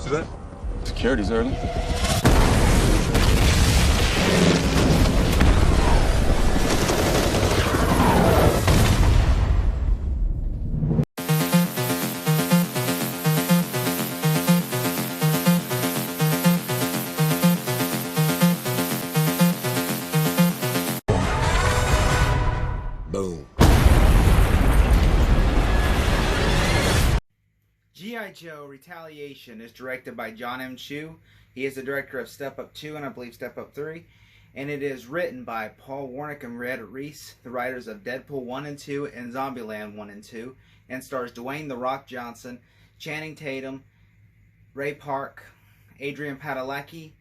See that? Security's early. Boom. G.I. Joe Retaliation is directed by John M. Chu. He is the director of Step Up 2 and I believe Step Up 3. And it is written by Paul Warnick and Red Reese, the writers of Deadpool 1 and 2 and Zombieland 1 and 2. And stars Dwayne "The Rock" Johnson, Channing Tatum, Ray Park, Adrian Padalecki,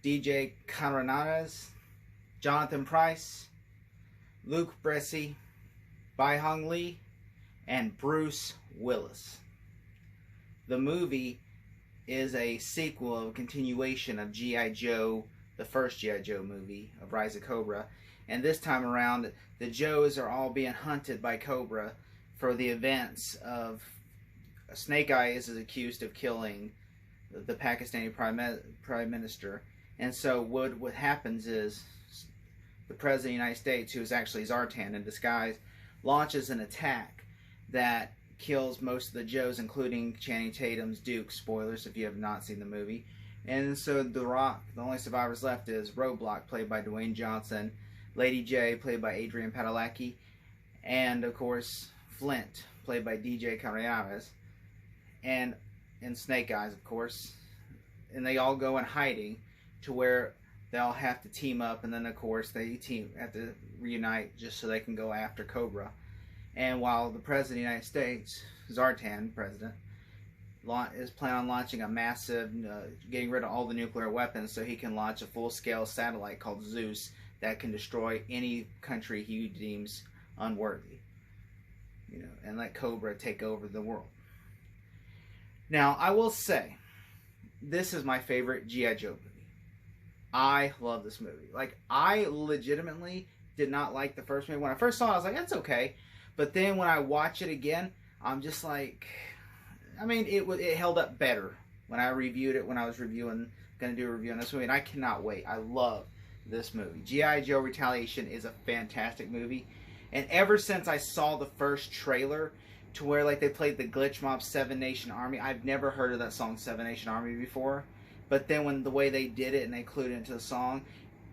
DJ Caronades, Jonathan Pryce, Luke Bressy, Bai Hong Lee, and Bruce Willis. The movie is a sequel, a continuation of G.I. Joe, the first G.I. Joe movie of Rise of Cobra. And this time around, the Joes are all being hunted by Cobra for the events of Snake Eyes is accused of killing the Pakistani Prime Minister. And so what happens is the President of the United States, who is actually Zartan in disguise, launches an attack that kills most of the Joes, including Channing Tatum's Duke. Spoilers if you have not seen the movie. And so The Rock, the only survivors left is Roadblock, played by Dwayne Johnson, Lady J, played by Adrian Padalecki, and of course Flint, played by DJ Caronades, and Snake Eyes, of course. And they all go in hiding to where they all have to team up, and then of course they have to reunite just so they can go after Cobra. And while the President of the United States, Zartan, President, is planning on launching a massive, getting rid of all the nuclear weapons so he can launch a full-scale satellite called Zeus that can destroy any country he deems unworthy, and let Cobra take over the world. Now, I will say, this is my favorite G.I. Joe movie. I love this movie. Like, I legitimately did not like the first movie. When I first saw it, I was like, that's okay. But then when I watch it again, I'm just like, I mean, it held up better when I reviewed it, when I was going to do a review on this movie, and I cannot wait. I love this movie. G.I. Joe Retaliation is a fantastic movie, and ever since I saw the first trailer to where like they played the Glitch Mob 7 Nation Army, I've never heard of that song 7 Nation Army before, but then when the way they did it and they included it into the song,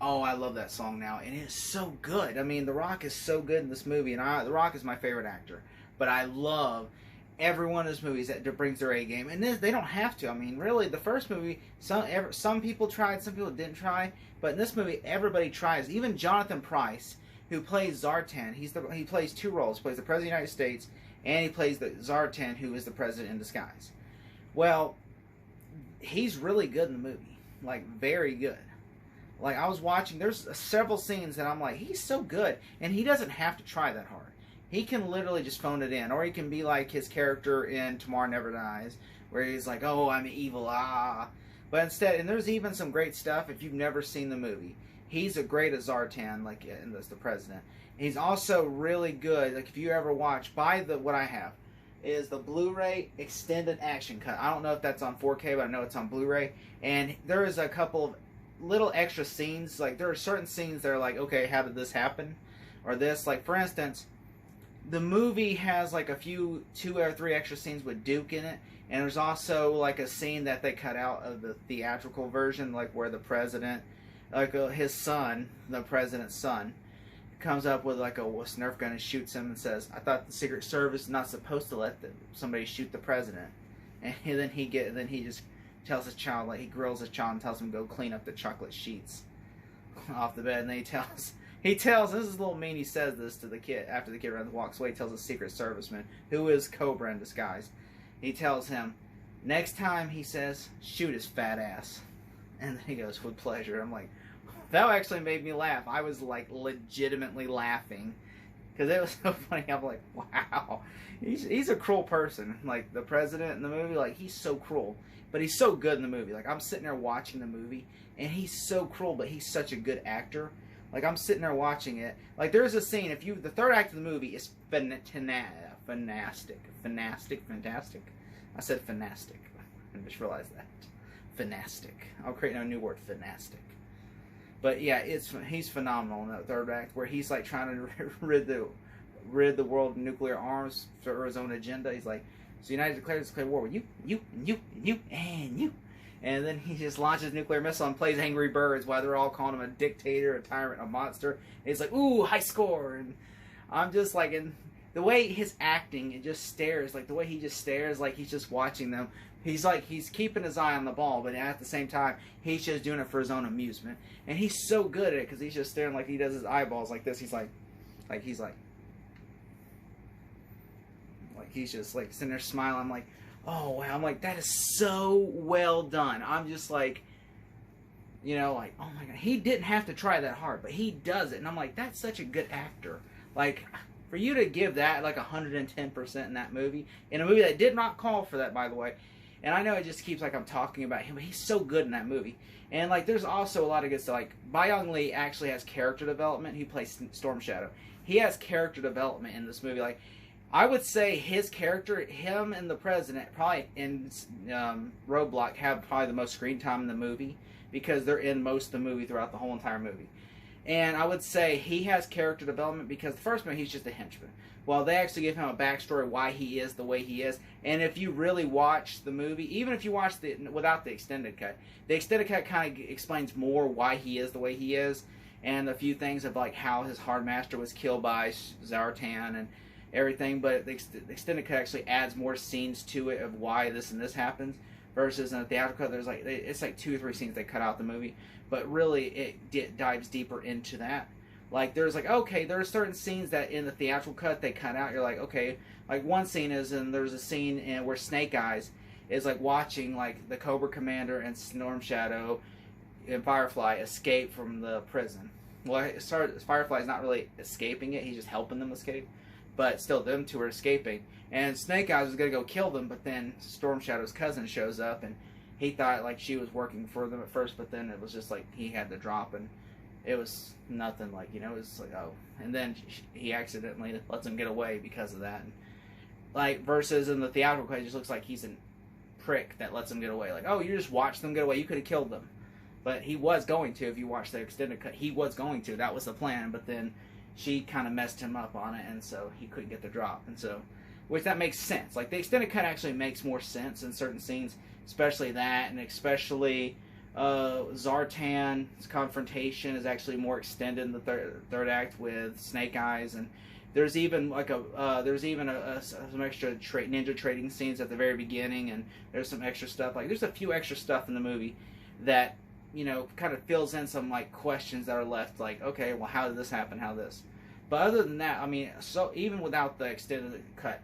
oh, I love that song now, and it's so good. I mean, The Rock is so good in this movie, and The Rock is my favorite actor, but I love every one of his movies that brings their A game, and they don't have to. I mean, really, the first movie, some people tried, some people didn't try, but in this movie, everybody tries. Even Jonathan Pryce, who plays Zartan, he plays two roles. He plays the President of the United States, and he plays the Zartan, who is the President in disguise. Well, he's really good in the movie, like very good. Like, I was watching, there's several scenes that I'm like, he's so good, and he doesn't have to try that hard. He can literally just phone it in, or he can be like his character in Tomorrow Never Dies, where he's like, oh, I'm evil, ah. But instead, and there's even some great stuff if you've never seen the movie. He's a great as Zartan, like in this, the President. He's also really good, like if you ever watch, what I have, is the Blu-ray extended action cut. I don't know if that's on 4K, but I know it's on Blu-ray. And there is a couple of little extra scenes, like there are certain scenes that are like, okay, how did this happen? Or this, like for instance, the movie has like two or three extra scenes with Duke in it, and there's also like a scene that they cut out of the theatrical version, like where the President, like his son, the President's son, comes up with like a Nerf gun and shoots him and says, I thought the Secret Service is not supposed to let somebody shoot the President. And then he just tells his child, like he grills his child and tells him to go clean up the chocolate sheets off the bed. And then he tells, this is a little mean, he says this to the kid, after the kid walks away, he tells the Secret Serviceman, who is Cobra in disguise, he tells him, next time, he says, shoot his fat ass. And then he goes, with pleasure. I'm like, that actually made me laugh. I was like legitimately laughing because it was so funny. I'm like, wow, he's a cruel person. Like the President in the movie, like he's so cruel, but he's so good in the movie. Like I'm sitting there watching the movie, and he's so cruel, but he's such a good actor. Like I'm sitting there watching it. Like there's a scene. The third act of the movie is fantastic. I said fantastic. I just realized that. Finastic. I'll create a new word, finastic. But yeah, he's phenomenal in that third act, where he's like trying to rid the world of nuclear arms for his own agenda. He's like, so the United declares war with you, and you. And then he just launches a nuclear missile and plays Angry Birds while they're all calling him a dictator, a tyrant, a monster. And he's like, ooh, high score. And I'm just like, and the way his acting, it just stares, like the way he just stares, like he's just watching them. He's like, he's keeping his eye on the ball, but at the same time, he's just doing it for his own amusement. And he's so good at it because he's just staring, like he does his eyeballs like this. He's like he's just like sitting there smiling. I'm like, oh wow. I'm like, that is so well done. I'm just like, you know, like, oh my god, he didn't have to try that hard, but he does it. And I'm like, that's such a good actor. Like, for you to give that like 110% in that movie, in a movie that did not call for that, by the way. And I know it just keeps like I'm talking about him, but he's so good in that movie. And like, there's also a lot of good stuff. Like, Byung Lee actually has character development. He plays Storm Shadow. He has character development in this movie. Like, I would say his character, him and the president, probably in Roadblock, have probably the most screen time in the movie because they're in most of the movie throughout the whole entire movie. And I would say he has character development because the first movie he's just a henchman. Well, they actually give him a backstory why he is the way he is. And if you really watch the movie, even if you watch it without the extended cut kind of explains more why he is the way he is, and a few things of like how his hard master was killed by Zartan and everything. But the extended cut actually adds more scenes to it of why this and this happens. Versus in the theatrical cut, there's like, it's like 2 or 3 scenes they cut out the movie, but really it dives deeper into that. Like, there's like, okay, there are certain scenes that in the theatrical cut they cut out. You're like, okay, like one scene is, and there's a scene where Snake Eyes is like watching like the Cobra Commander and Storm Shadow and Firefly escape from the prison. Well, Firefly's not really escaping it; he's just helping them escape. But still, them two are escaping. And Snake Eyes was going to go kill them, but then Storm Shadow's cousin shows up, and he thought like she was working for them at first, but then it was just like he had to drop, and it was nothing like, you know, it was like, oh. And then he accidentally lets him get away because of that. And, like, versus in the theatrical cut, it just looks like he's a prick that lets him get away. Like, oh, you just watched them get away. You could have killed them. But he was going to, if you watch the extended cut, he was going to. That was the plan, but then she kind of messed him up on it, and so he couldn't get the drop. And so, which that makes sense. Like, the extended cut actually makes more sense in certain scenes, especially that, and especially Zartan's confrontation is actually more extended in the third act with Snake Eyes, and there's even like some extra ninja trading scenes at the very beginning, and there's some extra stuff. Like, there's a few extra stuff in the movie that, you know, kind of fills in some like questions that are left. Like, okay, well, how did this happen? How this? But other than that, I mean, so even without the extended cut,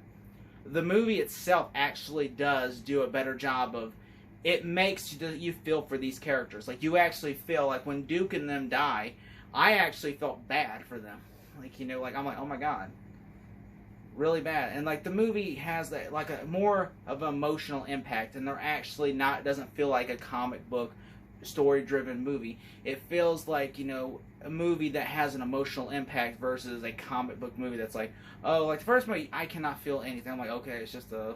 the movie itself actually does do a better job of, it makes you feel for these characters. Like, you actually feel like when Duke and them die, I actually felt bad for them. Like, you know, like, I'm like, oh my god, really bad. And like, the movie has that like a more of an emotional impact, and they're actually not, it doesn't feel like a comic book story driven movie. It feels like, you know, a movie that has an emotional impact versus a comic book movie that's like, oh, like the first movie I cannot feel anything. I'm like, okay, it's just a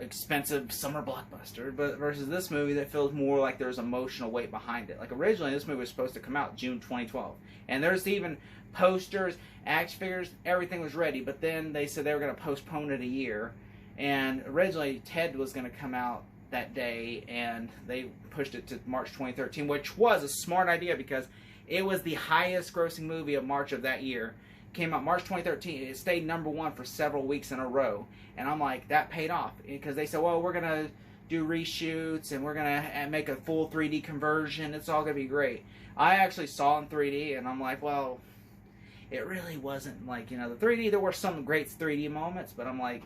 expensive summer blockbuster. But versus this movie that feels more like there's emotional weight behind it. Like, originally this movie was supposed to come out June 2012, and there's even posters, action figures, everything was ready, but then they said they were going to postpone it a year. And originally Ted was going to come out that day, and they pushed it to March 2013, which was a smart idea because it was the highest grossing movie of March of that year. Came out March 2013. It stayed #1 for several weeks in a row. And I'm like, that paid off. Because they said, well, we're going to do reshoots, and we're going to make a full 3D conversion. It's all going to be great. I actually saw it in 3D, and I'm like, well, it really wasn't like, you know, the 3D, there were some great 3D moments, but I'm like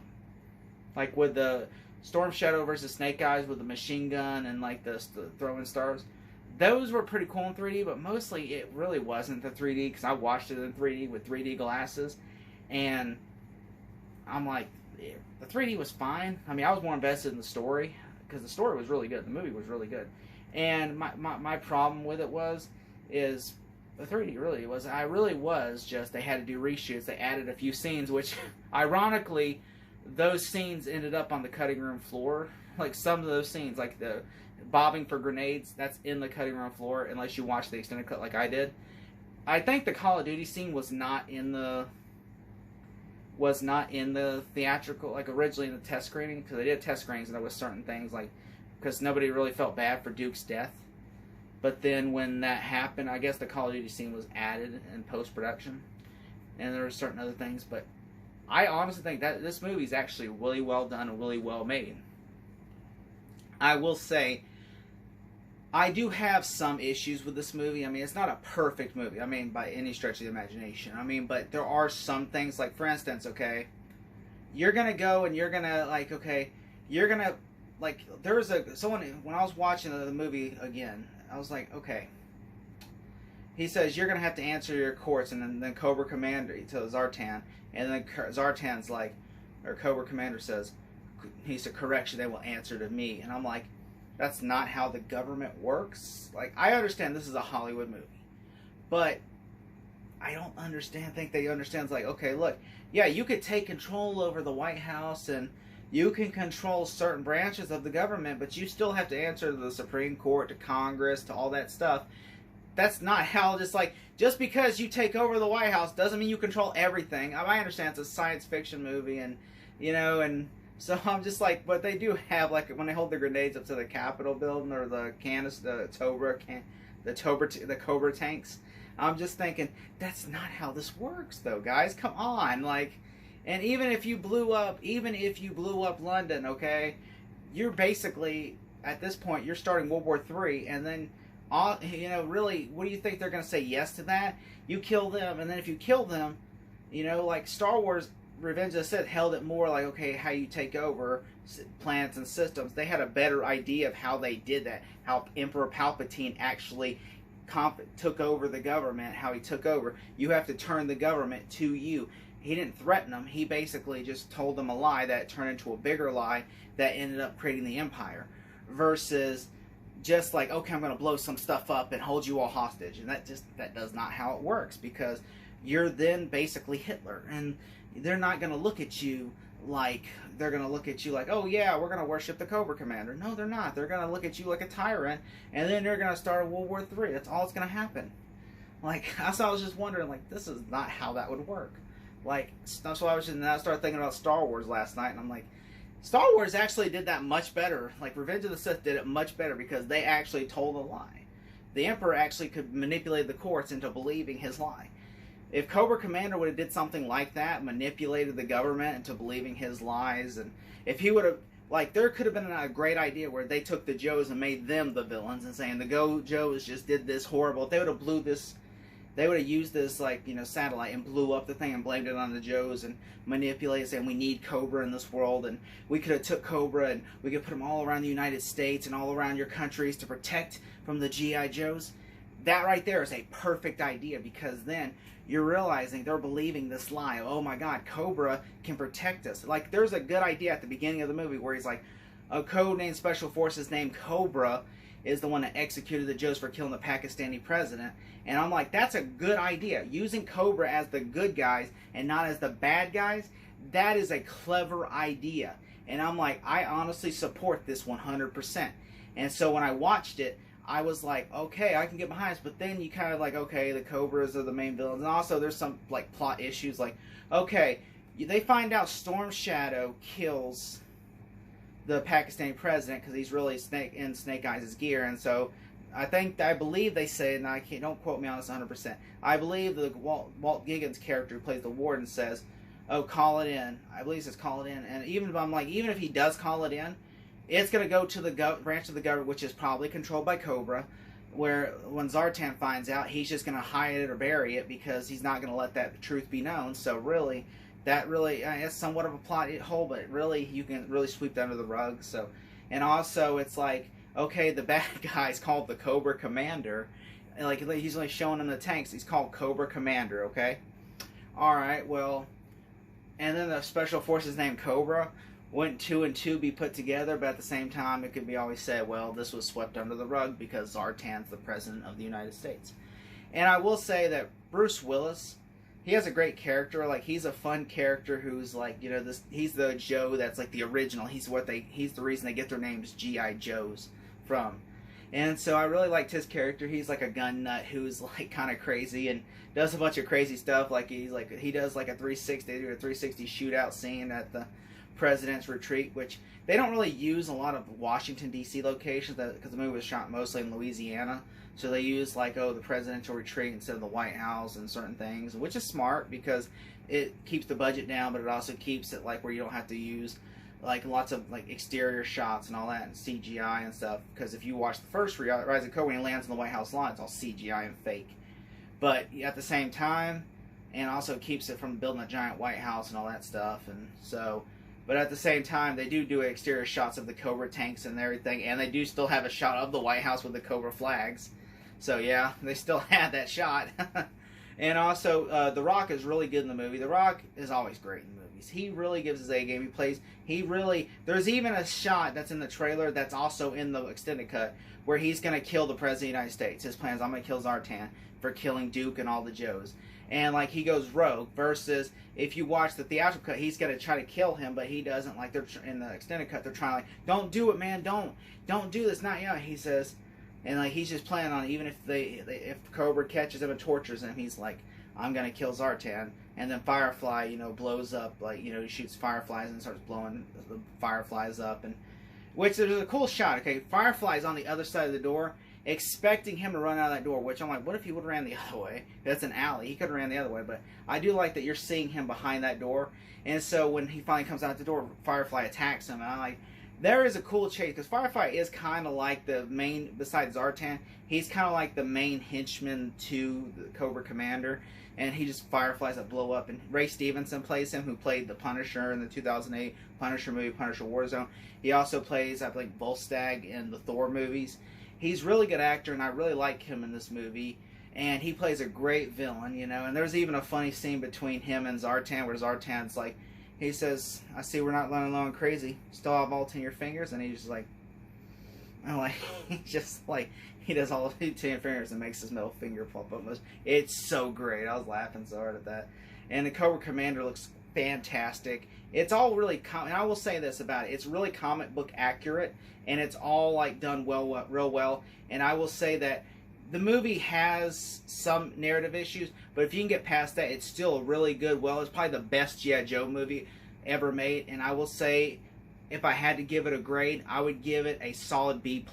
with the Storm Shadow versus Snake Eyes with the machine gun and like the throwing stars, those were pretty cool in 3D, but mostly it really wasn't the 3D, because I watched it in 3D with 3D glasses, and I'm like, the 3D was fine. I mean, I was more invested in the story, because the story was really good. The movie was really good. And my problem with it is the 3D really was just, they had to do reshoots. They added a few scenes, which, ironically, those scenes ended up on the cutting room floor like some of those scenes, like the bobbing for grenades, that's in the cutting room floor, unless you watch the extended cut like I did. I think the Call of Duty scene was not in the theatrical, like originally in the test screening, because they did test screenings and there was certain things, like, because nobody really felt bad for Duke's death. But then when that happened, I guess the Call of Duty scene was added in post-production, and there were certain other things. But I honestly think that this movie is actually really well done and really well made. I will say, I do have some issues with this movie. I mean, it's not a perfect movie, I mean, by any stretch of the imagination. I mean, but there are some things, like, for instance, okay, you're going to go and you're going to, like, okay, you're going to, like, there was someone, when I was watching the movie again, I was like, okay. He says, you're going to have to answer your courts, and then Cobra Commander, he tells Zartan, and then Zartan's like, or Cobra Commander says, he said, correction, they will answer to me. And I'm like, that's not how the government works. Like, I understand this is a Hollywood movie, but I don't think they understand. It's like, okay, look, yeah, you could take control over the White House, and you can control certain branches of the government, but you still have to answer to the Supreme Court, to Congress, to all that stuff. That's not how, just because you take over the White House doesn't mean you control everything. I understand it's a science fiction movie, and, you know, and so I'm just like, but they do have, like, when they hold the grenades up to the Capitol building, or the Cobra tanks, I'm just thinking, that's not how this works, though, guys. Come on, like, and even if you blew up London, okay, you're basically, at this point, you're starting World War III, and then, you know, really, what do you think they're going to say yes to that? You kill them, and then if you kill them, you know, like Star Wars Revenge of the Sith held it more like, okay, how you take over planets and systems. They had a better idea of how they did that, how Emperor Palpatine actually took over the government, how he took over. You have to turn the government to you. He didn't threaten them. He basically just told them a lie that turned into a bigger lie that ended up creating the empire. Versus just like, okay, I'm going to blow some stuff up and hold you all hostage. And that does not how it works, because you're then basically Hitler. And they're not going to look at you like, oh yeah, we're going to worship the Cobra Commander. No, they're not. They're going to look at you like a tyrant, and then they're going to start a World War III. That's all that's going to happen. Like, that's why I was just wondering, like, this is not how that would work. Like, that's why I started thinking about Star Wars last night, and I'm like, Star Wars actually did that much better. Like, Revenge of the Sith did it much better, because they actually told a lie. The Emperor actually could manipulate the courts into believing his lie. If Cobra Commander would have did something like that, manipulated the government into believing his lies, and if he would have, like, there could have been a great idea where they took the Joes and made them the villains, and saying the Joes just did this horrible. If they would have used this, like, you know, satellite and blew up the thing and blamed it on the Joes and manipulated, saying we need Cobra in this world, and we could have took Cobra and we could put them all around the United States and all around your countries to protect from the G.I. Joes. That right there is a perfect idea, because then you're realizing they're believing this lie. Oh my God, Cobra can protect us. Like, there's a good idea at the beginning of the movie where he's like, a codenamed Special Forces named Cobra is the one that executed the Joes for killing the Pakistani president. And I'm like, that's a good idea. Using Cobra as the good guys and not as the bad guys, that is a clever idea. And I'm like, I honestly support this 100%. And so when I watched it, I was like, okay, I can get behind this. But then you kind of like, okay, the Cobras are the main villains. And also there's some, like, plot issues. Like, okay, they find out Storm Shadow kills the Pakistani president because he's really in Snake Eyes' gear. And so I believe they say, and don't quote me on this 100%, I believe the Walt Giggins character who plays the warden says, oh, call it in. I believe it says call it in. And even if he does call it in, it's going to go to the branch of the government, which is probably controlled by Cobra, where when Zartan finds out, he's just going to hide it or bury it, because he's not going to let that truth be known. So really, it's somewhat of a plot hole, but really, you can really sweep that under the rug. So, and also, it's like, okay, the bad guy's called the Cobra Commander. Like, he's only showing him the tanks. He's called Cobra Commander, okay? Alright, well, and then the Special Forces named Cobra. Wouldn't 2 and 2 be put together? But at the same time, it could be always said, well, this was swept under the rug because Zartan's the President of the United States. And I will say that Bruce Willis he has a great character. Like, he's a fun character who's like, you know, he's the Joe that's like the original. He's the reason they get their names G.I. Joes from. And so I really liked his character. He's like a gun nut who's like kind of crazy and does a bunch of crazy stuff. Like he does like a 360, they do a 360 shootout scene at the President's Retreat, which they don't really use a lot of Washington D.C. locations because the movie was shot mostly in Louisiana. So they use like, oh, the Presidential Retreat instead of the White House and certain things, which is smart because it keeps the budget down, but it also keeps it like where you don't have to use like lots of like exterior shots and all that and CGI and stuff. Because if you watch the first Rise of Cobra, when he lands on the White House lawn, it's all CGI and fake. But at the same time, and also keeps it from building a giant White House and all that stuff. And so, but at the same time, they do exterior shots of the Cobra tanks and everything, and they do still have a shot of the White House with the Cobra flags. So yeah, they still had that shot. And also, The Rock is really good in the movie. The Rock is always great in movies. He really gives his A game. There's even a shot that's in the trailer that's also in the extended cut where he's going to kill the President of the United States. His plan is, I'm going to kill Zartan for killing Duke and all the Joes. And like, he goes rogue, versus if you watch the theatrical cut, he's going to try to kill him, but he doesn't. Like, they're in the extended cut, they're trying like, don't do it, man, don't do this, not yet. He says, and like, he's just planning on it. Even if Cobra catches him and tortures him, he's like, I'm gonna kill Zartan. And then Firefly, you know, blows up, like, you know, he shoots fireflies and starts blowing the fireflies up, and which there's a cool shot. Okay, Firefly's on the other side of the door, expecting him to run out of that door, which I'm like, what if he would have ran the other way? That's an alley. He could have ran the other way, but I do like that you're seeing him behind that door. And so when he finally comes out the door, Firefly attacks him, and I'm like, there is a cool chase, because Firefly is kind of like the main, besides Zartan, he's kind of like the main henchman to the Cobra Commander, and he just Fireflies that blow up. And Ray Stevenson plays him, who played the Punisher in the 2008 Punisher movie, Punisher Warzone. He also plays, I think, Volstagg in the Thor movies. He's a really good actor, and I really like him in this movie. And he plays a great villain, you know. And there's even a funny scene between him and Zartan, where Zartan's like, he says, I see we're not running low and crazy. Still have all 10 of your fingers? And he's just like, I'm like, just like, he does all 10 of your fingers and makes his middle finger pop up. It's so great. I was laughing so hard at that. And the Cobra Commander looks fantastic. It's all really, and I will say this about it, it's really comic book accurate, and it's all like done real well. And I will say that the movie has some narrative issues, but if you can get past that, it's still really good. Well, it's probably the best G.I. Joe movie ever made, and I will say, if I had to give it a grade, I would give it a solid B+.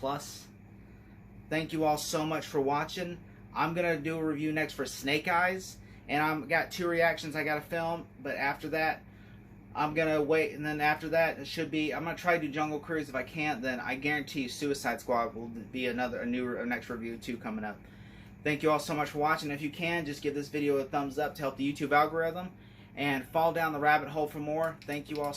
Thank you all so much for watching. I'm going to do a review next for Snake Eyes, and I've got 2 reactions I got to film, but after that, I'm going to wait, and then after that, it should be, I'm going to try to do Jungle Cruise. If I can't, then I guarantee you Suicide Squad will be a next review too coming up. Thank you all so much for watching. If you can, just give this video a thumbs up to help the YouTube algorithm, and fall down the rabbit hole for more. Thank you all.